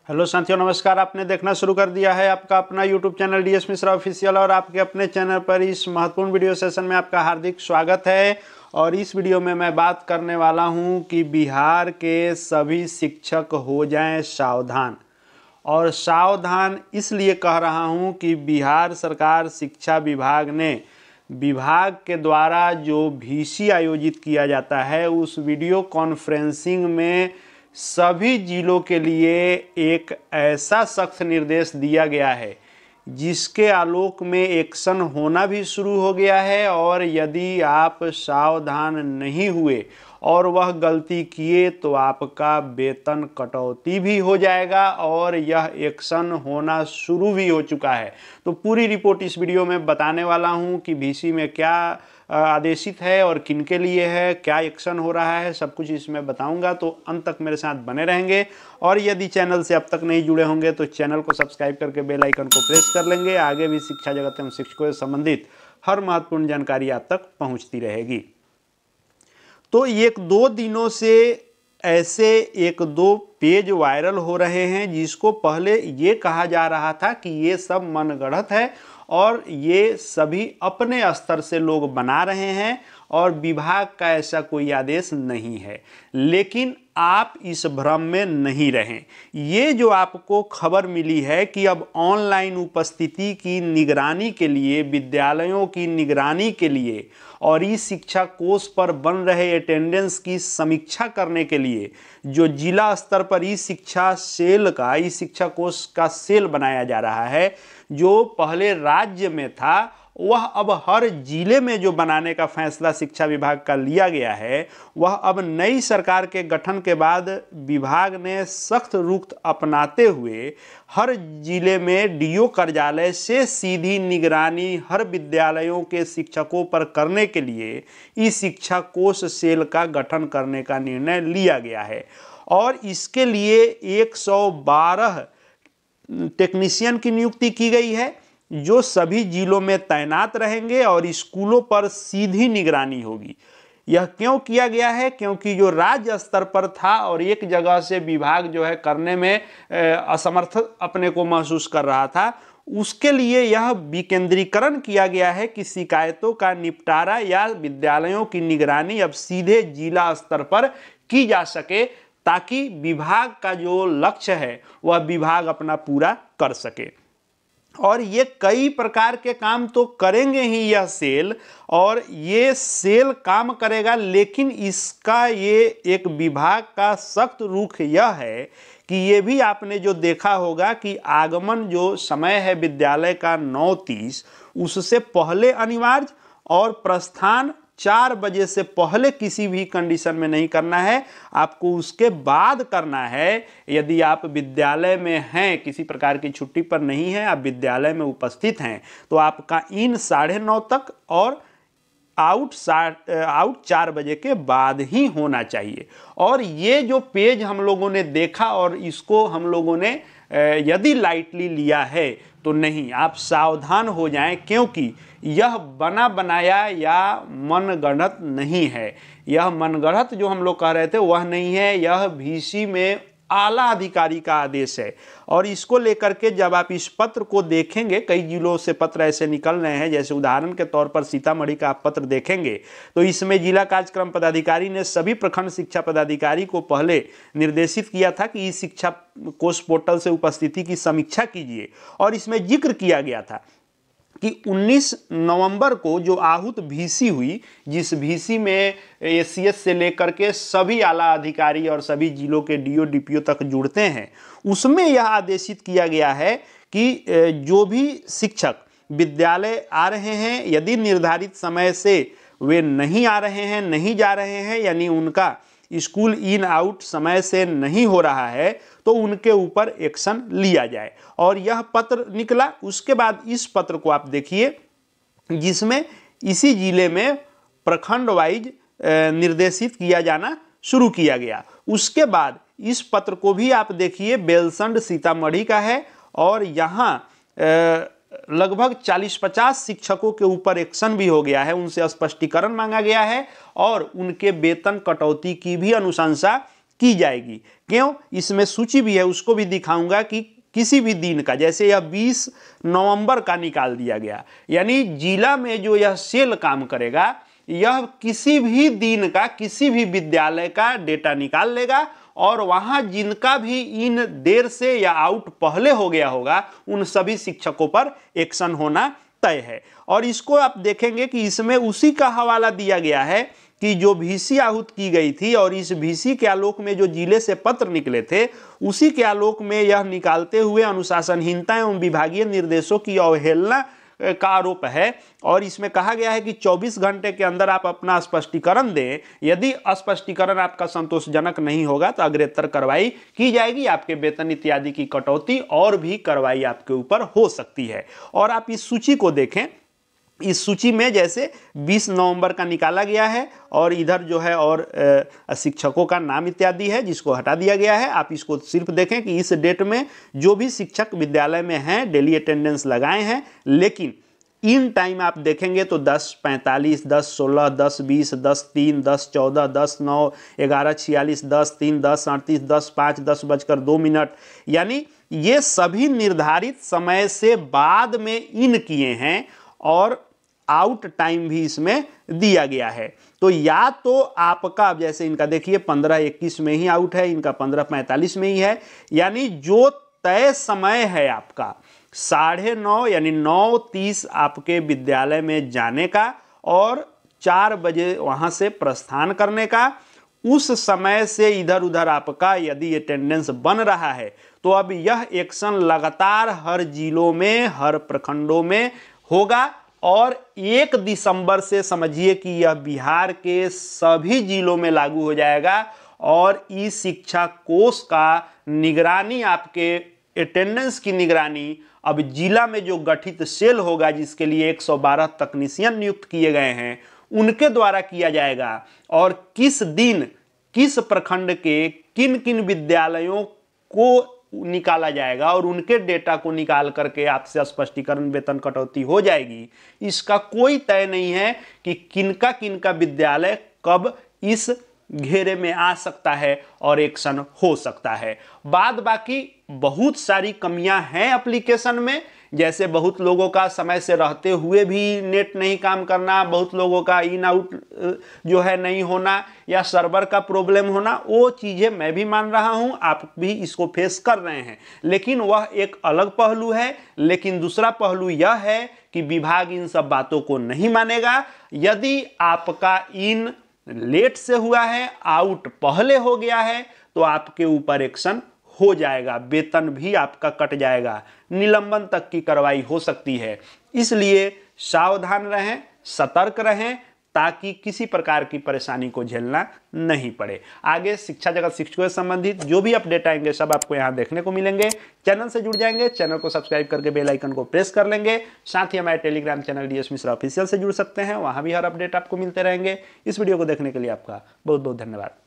Hello साथियों, नमस्कार। आपने देखना शुरू कर दिया है आपका अपना YouTube channel DS Mishra official और आपके अपने चैनल पर इस महत्वपूर्ण वीडियो सेशन में आपका हार्दिक स्वागत है। और इस वीडियो में मैं बात करने वाला हूं कि बिहार के सभी शिक्षक हो जाएं सावधान। और सावधान इसलिए कह रहा हूं कि बिहार सरकार शिक्षा विभाग ने विभाग के द्वारा जो VC आयोजित किया जाता है उस वीडियो कॉन्फ्रेंसिंग में सभी जिलों के लिए एक ऐसा सख्त निर्देश दिया गया है जिसके आलोक में एक्शन होना भी शुरू हो गया है। और यदि आप सावधान नहीं हुए और वह गलती किए तो आपका वेतन कटौती भी हो जाएगा और यह एक्शन होना शुरू भी हो चुका है। तो पूरी रिपोर्ट इस वीडियो में बताने वाला हूं कि VC में क्या आदेशित है और किन के लिए है, क्या एक्शन हो रहा है, सब कुछ इसमें बताऊंगा। तो अंत तक मेरे साथ बने रहेंगे। और यदि चैनल से अब तक नहीं जुड़े होंगे तो चैनल को सब्सक्राइब करके बेल आइकन को प्रेस कर लेंगे। आगे भी शिक्षा जगत एवं शिक्षकों से संबंधित हर महत्वपूर्ण जानकारी आप तक पहुंचती रहेगी। तो एक दो दिनों से ऐसे एक दो पेज वायरल हो रहे हैं जिसको पहले ये कहा जा रहा था कि ये सब मनगढ़ंत है और ये सभी अपने स्तर से लोग बना रहे हैं और विभाग का ऐसा कोई आदेश नहीं है। लेकिन आप इस भ्रम में नहीं रहें। ये जो आपको खबर मिली है कि अब ऑनलाइन उपस्थिति की निगरानी के लिए, विद्यालयों की निगरानी के लिए और ई शिक्षा कोष पर बन रहे अटेंडेंस की समीक्षा करने के लिए जो जिला स्तर पर ई शिक्षा सेल का, ई शिक्षा कोष का सेल बनाया जा रहा है, जो पहले राज्य में था वह अब हर जिले में जो बनाने का फैसला शिक्षा विभाग का लिया गया है, वह अब नई सरकार के गठन के बाद विभाग ने सख्त रुख अपनाते हुए हर जिले में DO कार्यालय से सीधी निगरानी हर विद्यालयों के शिक्षकों पर करने के लिए इस शिक्षा कोष सेल का गठन करने का निर्णय लिया गया है। और इसके लिए 112 टेक्नीशियन की नियुक्ति की गई है जो सभी जिलों में तैनात रहेंगे और स्कूलों पर सीधी निगरानी होगी। यह क्यों किया गया है? क्योंकि जो राज्य स्तर पर था और एक जगह से विभाग जो है करने में असमर्थ अपने को महसूस कर रहा था, उसके लिए यह विकेंद्रीकरण किया गया है कि शिकायतों का निपटारा या विद्यालयों की निगरानी अब सीधे जिला स्तर पर की जा सके ताकि विभाग का जो लक्ष्य है वह विभाग अपना पूरा कर सके। और ये कई प्रकार के काम तो करेंगे ही यह सेल, और ये सेल काम करेगा, लेकिन इसका ये एक विभाग का सख्त रुख यह है कि ये भी आपने जो देखा होगा कि आगमन जो समय है विद्यालय का 9:30 उससे पहले अनिवार्य और प्रस्थान 4 बजे से पहले किसी भी कंडीशन में नहीं करना है, आपको उसके बाद करना है। यदि आप विद्यालय में हैं, किसी प्रकार की छुट्टी पर नहीं है, आप विद्यालय में उपस्थित हैं, तो आपका इन 9:30 तक और आउट 4 बजे के बाद ही होना चाहिए। और ये जो पेज हम लोगों ने देखा और इसको हम लोगों ने यदि लाइटली लिया है तो नहीं, आप सावधान हो जाएं, क्योंकि यह बना बनाया या मनगढ़ंत नहीं है। यह मनगढ़ंत जो हम लोग कह रहे थे वह नहीं है, यह VC में आला अधिकारी का आदेश है। और इसको लेकर के जब आप इस पत्र को देखेंगे, कई जिलों से पत्र ऐसे निकल रहे हैं, जैसे उदाहरण के तौर पर सीतामढ़ी का आप पत्र देखेंगे तो इसमें जिला कार्यक्रम पदाधिकारी ने सभी प्रखंड शिक्षा पदाधिकारी को पहले निर्देशित किया था कि इस शिक्षा कोष पोर्टल से उपस्थिति की समीक्षा कीजिए। और इसमें जिक्र किया गया था कि 19 नवंबर को जो आहूत VC हुई, जिस VC में ACS से लेकर के सभी आला अधिकारी और सभी जिलों के DO DPO तक जुड़ते हैं, उसमें यह आदेशित किया गया है कि जो भी शिक्षक विद्यालय आ रहे हैं, यदि निर्धारित समय से वे नहीं आ रहे हैं, नहीं जा रहे हैं, यानी उनका स्कूल इन आउट समय से नहीं हो रहा है, तो उनके ऊपर एक्शन लिया जाए। और यह पत्र निकला। उसके बाद इस पत्र को आप देखिए जिसमें इसी जिले में प्रखंड वाइज निर्देशित किया जाना शुरू किया गया। उसके बाद इस पत्र को भी आप देखिए, बेलसंड सीतामढ़ी का है और यहाँ लगभग 40-50 शिक्षकों के ऊपर एक्शन भी हो गया है, उनसे स्पष्टीकरण मांगा गया है और उनके वेतन कटौती की भी अनुशंसा की जाएगी। क्यों, इसमें सूची भी है, उसको भी दिखाऊंगा कि किसी भी दिन का, जैसे यह 20 नवंबर का निकाल दिया गया, यानी जिला में जो यह सेल काम करेगा यह किसी भी दिन का किसी भी विद्यालय का डेटा निकाल लेगा और वहां जिनका भी इन देर से या आउट पहले हो गया होगा उन सभी शिक्षकों पर एक्शन होना तय है। और इसको आप देखेंगे कि इसमें उसी का हवाला दिया गया है कि जो VC आहूत की गई थी और इस VC के आलोक में जो जिले से पत्र निकले थे उसी के आलोक में यह निकालते हुए अनुशासनहीनता एवं विभागीय निर्देशों की अवहेलना का आरोप है। और इसमें कहा गया है कि 24 घंटे के अंदर आप अपना स्पष्टीकरण दें, यदि स्पष्टीकरण आपका संतोषजनक नहीं होगा तो अग्रेतर कार्रवाई की जाएगी, आपके वेतन इत्यादि की कटौती और भी कार्रवाई आपके ऊपर हो सकती है। और आप इस सूची को देखें, इस सूची में जैसे 20 नवंबर का निकाला गया है और इधर जो है और शिक्षकों का नाम इत्यादि है जिसको हटा दिया गया है। आप इसको सिर्फ देखें कि इस डेट में जो भी शिक्षक विद्यालय में हैं डेली अटेंडेंस लगाए हैं, लेकिन इन टाइम आप देखेंगे तो 10:45, 10:16, 10:20, 10:03, 10:14, 10:09, 11:46, 10:03, 10:38, 10:05, 10:02, यानी ये सभी निर्धारित समय से बाद में इन किए हैं और आउट टाइम भी इसमें दिया गया है। तो या तो आपका, जैसे इनका देखिए 15:21 में ही आउट है, इनका 15:45 में ही है, यानी जो तय समय है आपका 9:30 यानी 9:30 आपके विद्यालय में जाने का और 4 बजे वहां से प्रस्थान करने का, उस समय से इधर उधर आपका यदि अटेंडेंस बन रहा है तो अब यह एक्शन लगातार हर जिलों में, हर प्रखंडों में होगा। और 1 दिसंबर से समझिए कि यह बिहार के सभी जिलों में लागू हो जाएगा और ई शिक्षा कोष का निगरानी, आपके अटेंडेंस की निगरानी अब जिला में जो गठित सेल होगा जिसके लिए 112 तकनीशियन नियुक्त किए गए हैं उनके द्वारा किया जाएगा। और किस दिन किस प्रखंड के किन किन विद्यालयों को निकाला जाएगा और उनके डेटा को निकाल करके आपसे स्पष्टीकरण वेतन कटौती हो जाएगी, इसका कोई तय नहीं है कि किनका विद्यालय कब इस घेरे में आ सकता है और एक्शन हो सकता है। बाद बाकी बहुत सारी कमियां हैं एप्लीकेशन में, जैसे बहुत लोगों का समय से रहते हुए भी नेट नहीं काम करना, बहुत लोगों का इन आउट जो है नहीं होना या सर्वर का प्रॉब्लम होना, वो चीज़ें मैं भी मान रहा हूं, आप भी इसको फेस कर रहे हैं, लेकिन वह एक अलग पहलू है। लेकिन दूसरा पहलू यह है कि विभाग इन सब बातों को नहीं मानेगा। यदि आपका इन लेट से हुआ है, आउट पहले हो गया है, तो आपके ऊपर एक्शन हो जाएगा, वेतन भी आपका कट जाएगा, निलंबन तक की कार्रवाई हो सकती है। इसलिए सावधान रहें, सतर्क रहें ताकि किसी प्रकार की परेशानी को झेलना नहीं पड़े। आगे शिक्षा जगत शिक्षकों से संबंधित जो भी अपडेट आएंगे सब आपको यहां देखने को मिलेंगे। चैनल से जुड़ जाएंगे, चैनल को सब्सक्राइब करके बेल आइकन को प्रेस कर लेंगे। साथ ही हमारे Telegram channel DS Mishra official से जुड़ सकते हैं, वहां भी हर अपडेट आपको मिलते रहेंगे। इस वीडियो को देखने के लिए आपका बहुत बहुत धन्यवाद।